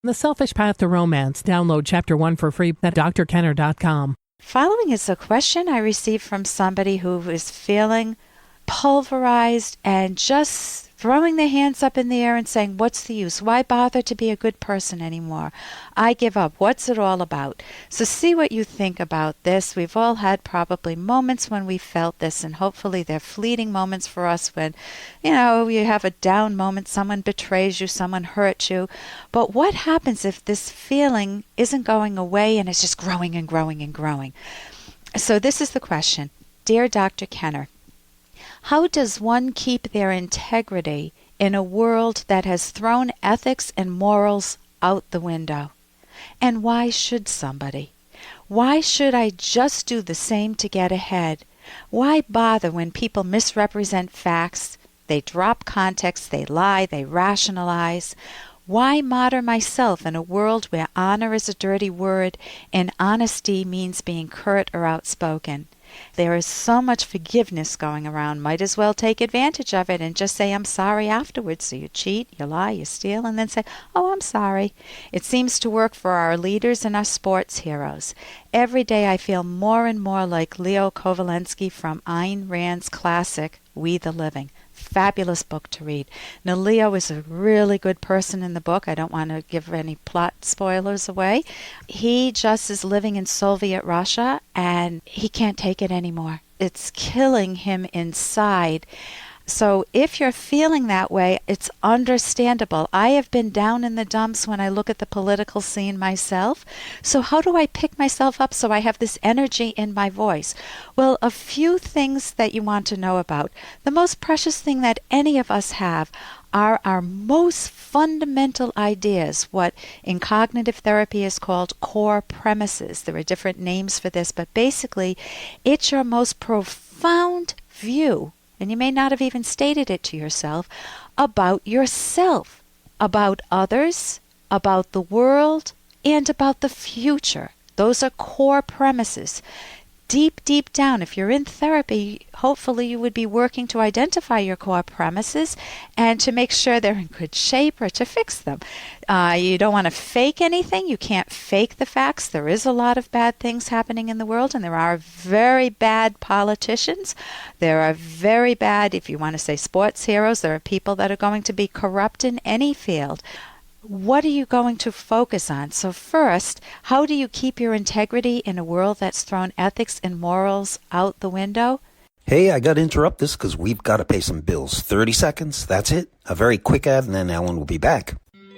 The Selfish Path to Romance. Download Chapter 1 for free at drkenner.com. Following is a question I received from somebody who was feeling pulverized and just throwing their hands up in the air and saying, what's the use? Why bother to be a good person anymore? I give up. What's it all about? So see what you think about this. We've all had probably moments when we felt this, and hopefully they're fleeting moments for us when, you have a down moment, someone betrays you, someone hurts you. But what happens if this feeling isn't going away and it's just growing and growing and growing? So this is the question. Dear Dr. Kenner, how does one keep their integrity in a world that has thrown ethics and morals out the window? And why should somebody? Why should I just do the same to get ahead? Why bother when people misrepresent facts? They drop context, they lie, they rationalize. Why martyr myself in a world where honor is a dirty word and honesty means being curt or outspoken? There is so much forgiveness going around. Might as well take advantage of it and just say, I'm sorry afterwards. So you cheat, you lie, you steal, and then say, oh, I'm sorry. It seems to work for our leaders and our sports heroes. Every day I feel more and more like Leo Kovalensky from Ayn Rand's classic, We the Living. Fabulous book to read. Now, Leo is a really good person in the book. I don't want to give any plot spoilers away. He just is living in Soviet Russia, and he can't take it anymore. It's killing him inside. So if you're feeling that way, it's understandable. I have been down in the dumps when I look at the political scene myself. So how do I pick myself up so I have this energy in my voice? Well, a few things that you want to know about. The most precious thing that any of us have are our most fundamental ideas, what in cognitive therapy is called core premises. There are different names for this, but basically it's your most profound view, and you may not have even stated it to yourself, about yourself, about others, about the world, and about the future. Those are core premises. Deep, deep down, if you're in therapy, hopefully you would be working to identify your core premises and to make sure they're in good shape or to fix them. You don't want to fake anything. You can't fake the facts. There is a lot of bad things happening in the world, and there are very bad politicians. There are very bad, if you want to say sports heroes, there are people that are going to be corrupt in any field. What are you going to focus on? So first, how do you keep your integrity in a world that's thrown ethics and morals out the window? Hey, I got to interrupt this because we've got to pay some bills. 30 seconds, that's it. A very quick ad, and then Ellen will be back.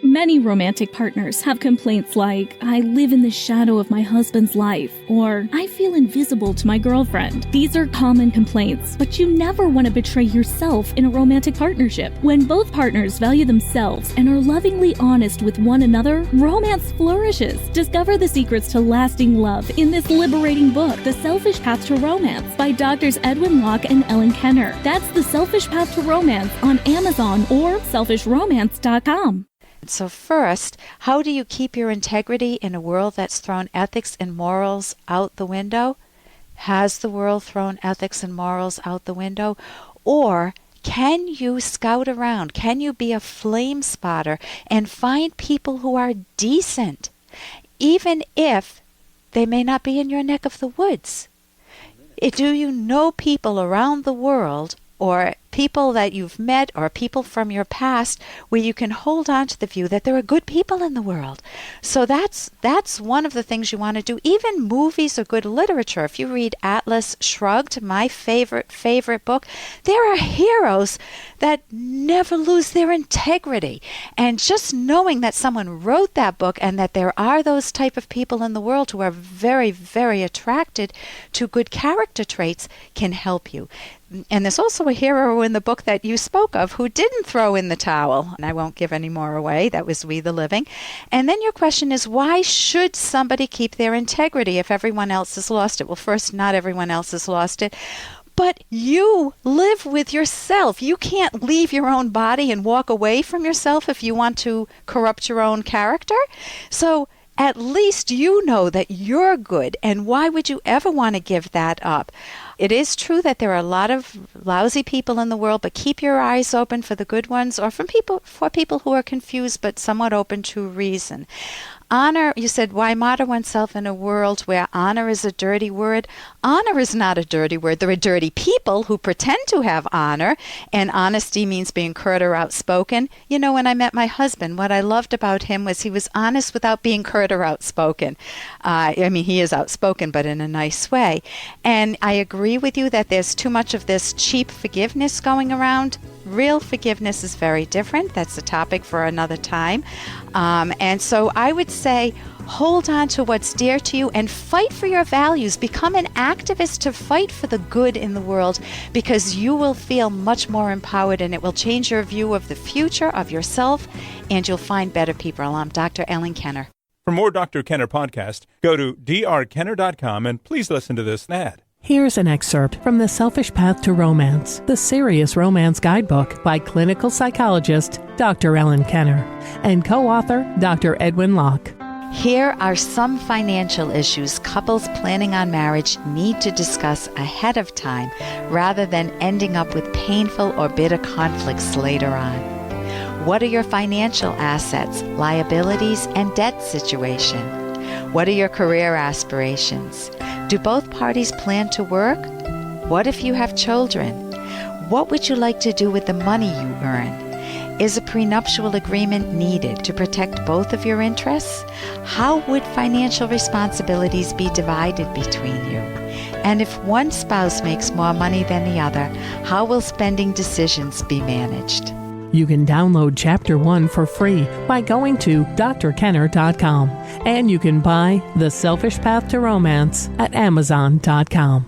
Many romantic partners have complaints like, I live in the shadow of my husband's life, or I feel invisible to my girlfriend. These are common complaints, but you never want to betray yourself in a romantic partnership. When both partners value themselves and are lovingly honest with one another, romance flourishes. Discover the secrets to lasting love in this liberating book, The Selfish Path to Romance, by Drs. Edwin Locke and Ellen Kenner. That's The Selfish Path to Romance on Amazon or selfishromance.com. So first, how do you keep your integrity in a world that's thrown ethics and morals out the window? Has the world thrown ethics and morals out the window? Or can you scout around? Can you be a flame spotter and find people who are decent, even if they may not be in your neck of the woods? Do you know people around the world, or people that you've met or people from your past, where you can hold on to the view that there are good people in the world? So that's one of the things you want to do. Even movies or good literature. If you read Atlas Shrugged, my favorite book, there are heroes that never lose their integrity. And just knowing that someone wrote that book and that there are those type of people in the world who are very, very attracted to good character traits can help you. And there's also a hero in the book that you spoke of who didn't throw in the towel. And I won't give any more away. That was We the Living. And then your question is, why should somebody keep their integrity if everyone else has lost it? Well, first, not everyone else has lost it. But you live with yourself. You can't leave your own body and walk away from yourself if you want to corrupt your own character. So at least you know that you're good. And why would you ever want to give that up? It is true that there are a lot of lousy people in the world, but keep your eyes open for the good ones, or for people who are confused but somewhat open to reason. Honor, you said, why martyr oneself in a world where honor is a dirty word? Honor is not a dirty word. There are dirty people who pretend to have honor, and honesty means being curt or outspoken. You know, when I met my husband, what I loved about him was he was honest without being curt or outspoken. He is outspoken, but in a nice way. And I agree with you that there's too much of this cheap forgiveness going around. Real forgiveness is very different. That's a topic for another time. And so I would say hold on to what's dear to you and fight for your values. Become an activist to fight for the good in the world, because you will feel much more empowered, and it will change your view of the future, of yourself, and you'll find better people. I'm Dr. Ellen Kenner. For more Dr. Kenner podcast, go to drkenner.com and please listen to this ad. Here's an excerpt from The Selfish Path to Romance, the Serious Romance Guidebook by clinical psychologist Dr. Ellen Kenner and co-author Dr. Edwin Locke. Here are some financial issues couples planning on marriage need to discuss ahead of time rather than ending up with painful or bitter conflicts later on. What are your financial assets, liabilities, and debt situation? What are your career aspirations? Do both parties plan to work? What if you have children? What would you like to do with the money you earn? Is a prenuptial agreement needed to protect both of your interests? How would financial responsibilities be divided between you? And if one spouse makes more money than the other, how will spending decisions be managed? You can download Chapter 1 for free by going to drkenner.com. And you can buy The Selfish Path to Romance at amazon.com.